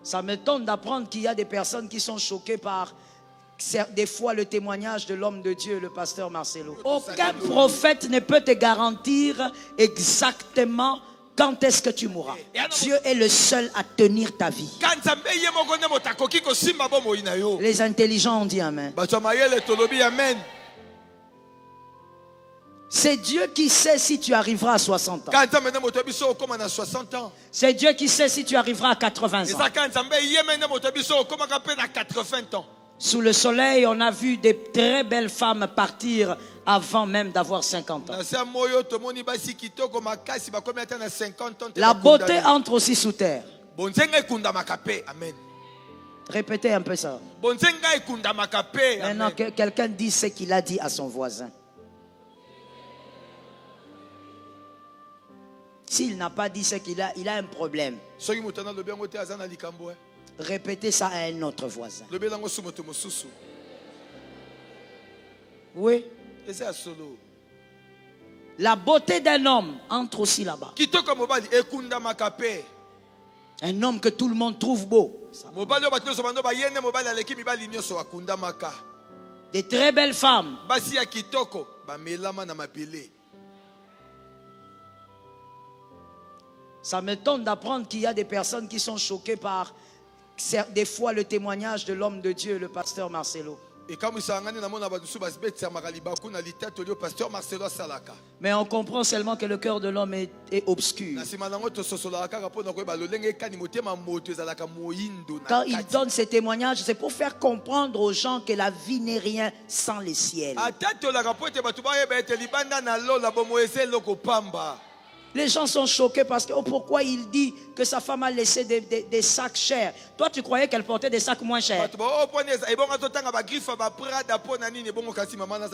Ça m'étonne d'apprendre qu'il y a des personnes qui sont choquées par des fois le témoignage de l'homme de Dieu, le pasteur Marcelo. Aucun prophète ne peut te garantir exactement quand est-ce que tu mourras. Dieu est le seul à tenir ta vie. Les intelligents ont dit Amen. C'est Dieu qui sait si tu arriveras à 60 ans. C'est Dieu qui sait si tu arriveras à 80 ans. Sous le soleil, on a vu des très belles femmes partir avant même d'avoir 50 ans. La beauté entre aussi sous terre. Répétez un peu ça. Maintenant que quelqu'un dit ce qu'il a dit à son voisin. S'il n'a pas dit ce qu'il a, il a un problème. Répétez ça à un autre voisin. Oui. La beauté d'un homme entre aussi là-bas. Un homme que tout le monde trouve beau. Des très belles femmes. Ça m'étonne d'apprendre qu'il y a des personnes qui sont choquées par des fois le témoignage de l'homme de Dieu, le pasteur Marcelo. Mais on comprend seulement que le cœur de l'homme est obscur. Quand il donne ces témoignages, c'est pour faire comprendre aux gens que la vie n'est rien sans les ciels. Les gens sont choqués parce que pourquoi il dit que sa femme a laissé des sacs chers. Toi, tu croyais qu'elle portait des sacs moins chers.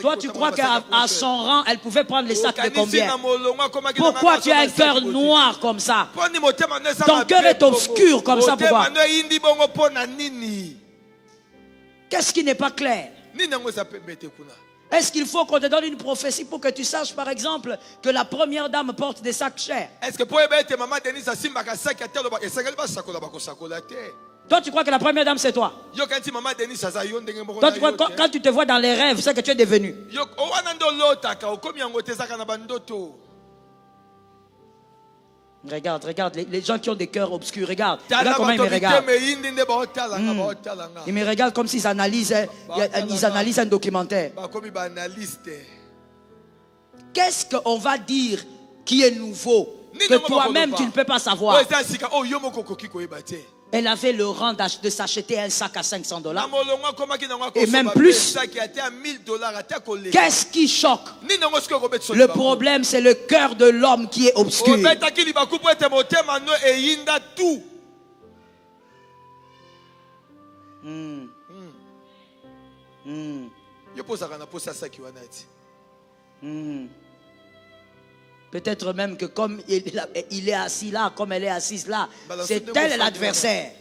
Toi, tu crois qu'à son rang, elle pouvait prendre les sacs de combien? Pourquoi tu as un cœur noir comme ça? Ton cœur est obscur comme ça. Pourquoi? Qu'est-ce qui n'est pas clair? Est-ce qu'il faut qu'on te donne une prophétie pour que tu saches, par exemple, que la première dame porte des sacs chers? Toi, tu crois que la première dame, c'est toi? Toi, tu crois que quand tu te vois dans les rêves, c'est que tu es devenu. Regarde, regarde, les gens qui ont des cœurs obscurs, regarde comment ils me regardent. Ils me regardent comme s'ils analysent un documentaire. Qu'est-ce qu'on va dire qui est nouveau, que toi-même tu ne peux pas savoir? Elle avait le rang de s'acheter un sac à $500 et même plus. Qu'est-ce qui choque? Le problème, c'est le cœur de l'homme qui est obscur. Peut-être même que comme il est assis là, comme elle est assise là, c'est elle l'adversaire.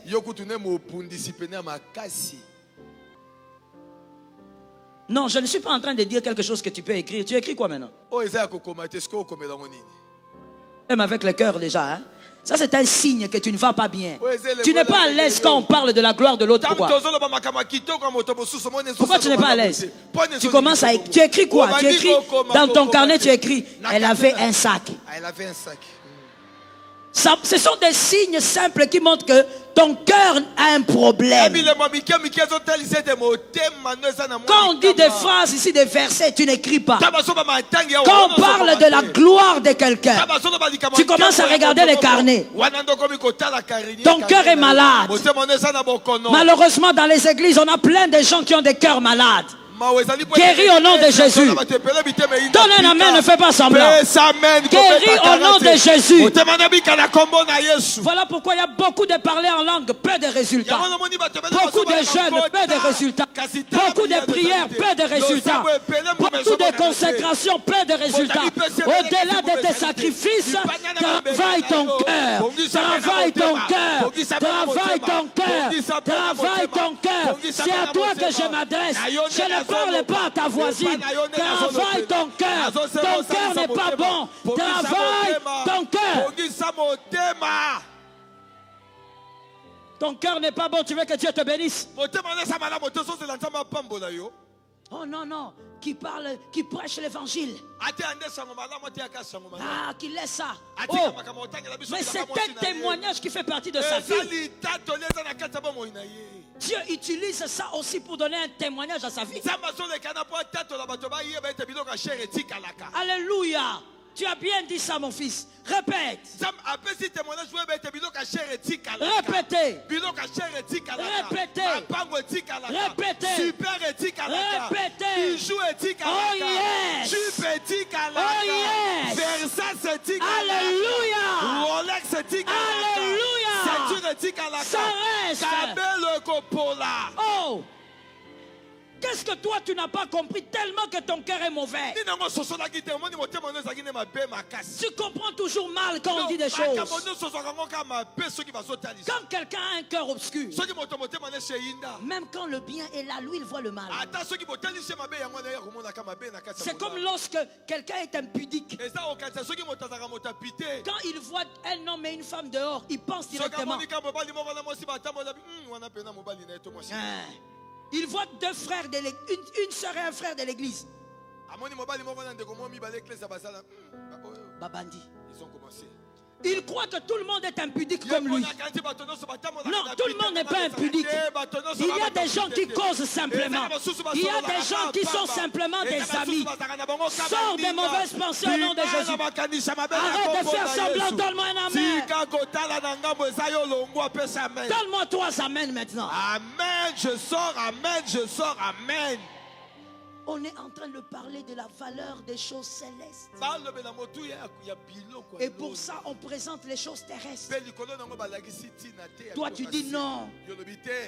Non, je ne suis pas en train de dire quelque chose que tu peux écrire. Tu écris quoi maintenant? Même avec le cœur déjà, hein? Ça, c'est un signe que tu ne vas pas bien. Tu n'es pas à l'aise quand on parle de la gloire de l'autre. Pourquoi? Pourquoi tu n'es pas à l'aise? Tu commences à... Tu écris quoi? Tu écris dans ton carnet, tu écris. Elle avait un sac. Ça, ce sont des signes simples qui montrent que ton cœur a un problème. Quand on dit des phrases ici, des versets, tu n'écris pas. Quand on parle de la gloire de quelqu'un, tu commences à regarder les carnets. Ton cœur est malade. Malheureusement, dans les églises, on a plein de gens qui ont des cœurs malades. Guéris au nom de Jésus. Donne un amen, ne fais pas semblant. Guéris au nom de Jésus. Voilà pourquoi il y a beaucoup de parler en langue, peu de résultats. Beaucoup de jeûnes, peu de résultats. Beaucoup de prières, peu de résultats. Beaucoup de consécrations, peu de résultats. Au-delà de tes sacrifices, travaille ton cœur. Travaille ton cœur. Travaille ton cœur. Travaille ton cœur. C'est à toi que je m'adresse. Je ne parle pas à ta voisine. Travaille ton cœur. Ton cœur n'est pas bon. Travaille ton cœur. Ton cœur n'est pas bon, tu veux que Dieu te bénisse. Oh non, non, qui parle, qui prêche l'évangile. Ah, qui laisse ça. Oh. Mais c'est un témoignage qui fait partie de sa vie. Dieu utilise ça aussi pour donner un témoignage à sa vie. Alléluia. Tu as bien dit ça, mon fils. Répète. Répétez. Répétez. Répétez. Répétez. Oh yes. Oh yes. Alléluia. Alléluia. Ça reste. Oh. Qu'est-ce que toi tu n'as pas compris tellement que ton cœur est mauvais? Tu comprends toujours mal quand on dit des choses. Quand quelqu'un a un cœur obscur, même quand le bien est là, lui il voit le mal. C'est comme lorsque quelqu'un est impudique. Quand il voit un homme et une femme dehors, il pense directement. Il voit deux frères de l'église, une soeur et un frère de l'église. Babandi. Ils ont commencé. Il croit que tout le monde est impudique comme lui. Non, tout le monde n'est pas impudique. Il y a des gens qui causent simplement. Il y a des gens qui sont simplement des amis. Sors des mauvaises pensées au nom de Jésus. Arrête de faire semblant. Donne-moi un amen. Donne-moi 3 amens maintenant. Amen, je sors, amen, je sors, amen. On est en train de parler de la valeur des choses célestes. Et pour ça, on présente les choses terrestres. Toi, tu dis non.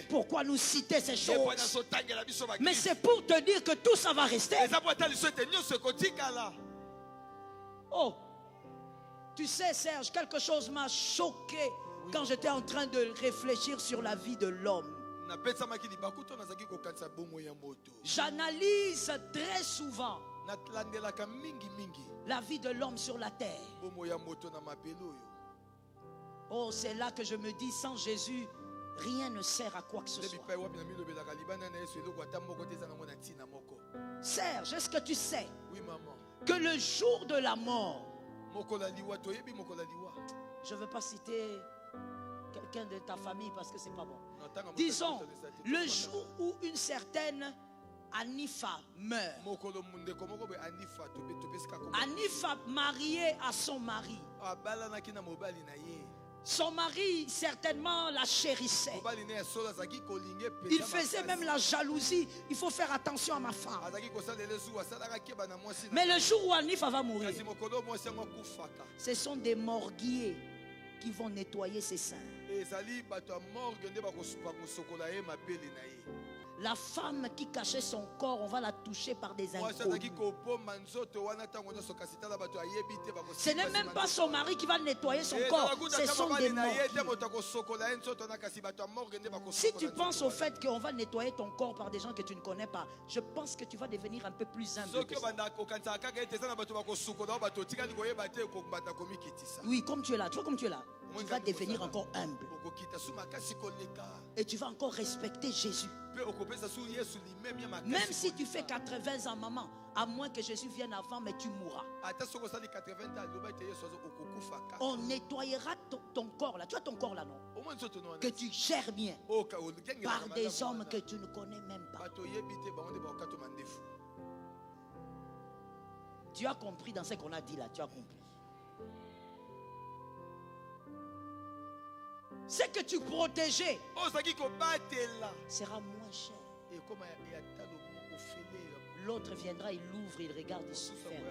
Pourquoi nous citer ces choses? Mais c'est pour te dire que tout ça va rester. Oh, tu sais, Serge, quelque chose m'a choqué quand j'étais en train de réfléchir sur la vie de l'homme. J'analyse très souvent la vie de l'homme sur la terre. Oh, c'est là que je me dis, sans Jésus, rien ne sert à quoi que ce soit. Serge, est-ce que tu sais que le jour de la mort, je ne veux pas citer quelqu'un de ta famille parce que c'est pas bon. Disons, le jour où une certaine Anifa meurt. Anifa mariée à son mari. Son mari certainement la chérissait. Il faisait même la jalousie. Il faut faire attention à ma femme. Mais le jour où Anifa va mourir, ce sont des morguiers qui vont nettoyer ses seins. La femme qui cachait son corps, on va la toucher par des inconnus. Ce n'est même pas son mari qui va nettoyer son corps, ce sont des morts. Si tu penses au fait qu'on va nettoyer ton corps par des gens que tu ne connais pas, je pense que tu vas devenir un peu plus humble que ça. Oui, comme tu es là, tu vois comme tu es là, tu vas devenir encore humble. Et tu vas encore respecter Jésus. Même si tu fais 80 ans, maman, à moins que Jésus vienne avant, mais tu mourras. On nettoyera ton corps là. Tu as ton corps là, non? Que tu gères bien par des hommes que tu ne connais même pas. Tu as compris dans ce qu'on a dit là, tu as compris. Ce que tu protégeais sera moins cher. L'autre viendra, il l'ouvre, il regarde, il se ferme.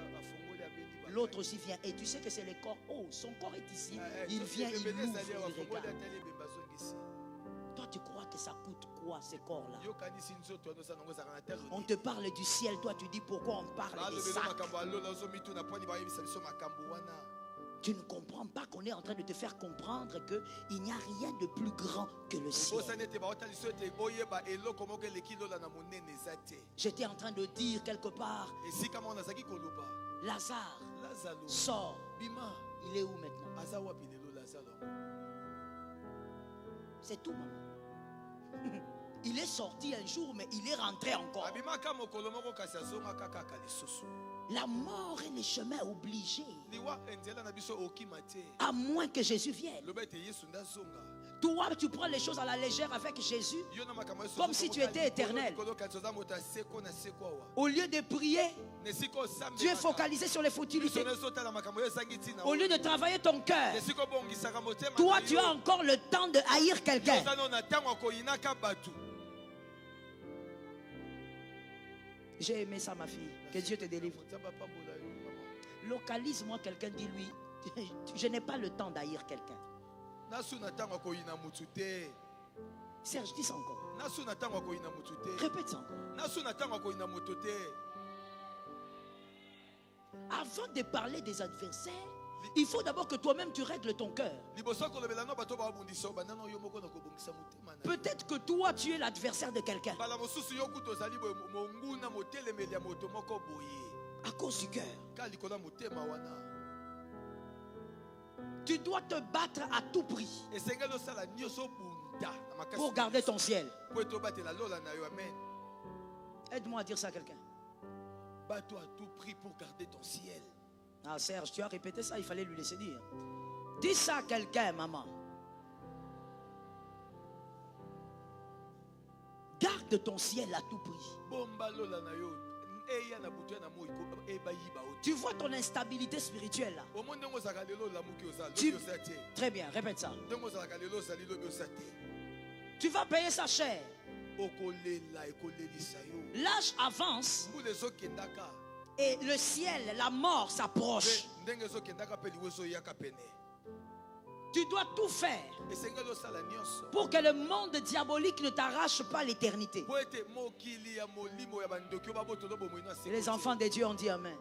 L'autre aussi vient. Et tu sais que c'est le corps. Oh, son corps est ici. Il vient, il l'ouvre, il regarde. Toi, tu crois que ça coûte quoi ces corps-là? On te parle du ciel, toi tu dis pourquoi on parle des sacs. Tu ne comprends pas qu'on est en train de te faire comprendre qu'il n'y a rien de plus grand que le ciel. J'étais en train de dire quelque part, Lazare sort. Il est où maintenant? C'est tout, maman. Il est sorti un jour, mais il est rentré encore. La mort est le chemin obligé. À moins que Jésus vienne. Toi, tu prends les choses à la légère avec Jésus, comme si tu étais éternel. Au lieu de prier, tu es focalisé sur les futilités. Au lieu de travailler ton cœur, toi, tu as encore le temps de haïr quelqu'un. J'ai aimé ça, ma fille. Que Dieu te délivre. Localise-moi quelqu'un, dis-lui, je n'ai pas le temps d'haïr quelqu'un. Serge, dis ça encore. Répète ça encore. Avant de parler des adversaires, il faut d'abord que toi-même tu règles ton cœur. Peut-être que toi tu es l'adversaire de quelqu'un à cause du cœur. Tu dois te battre à tout prix pour garder ton ciel. Aide-moi à dire ça à quelqu'un. Bats-toi à tout prix pour garder ton ciel. Ah Serge, tu as répété ça, il fallait lui laisser dire. Dis ça à quelqu'un, maman. Garde ton ciel à tout prix. Tu vois ton instabilité spirituelle là. Très bien, répète ça. Tu vas payer ça cher. L'âge avance et le ciel, la mort s'approche. Tu dois tout faire pour que le monde diabolique ne t'arrache pas l'éternité. Les enfants de Dieu ont dit Amen.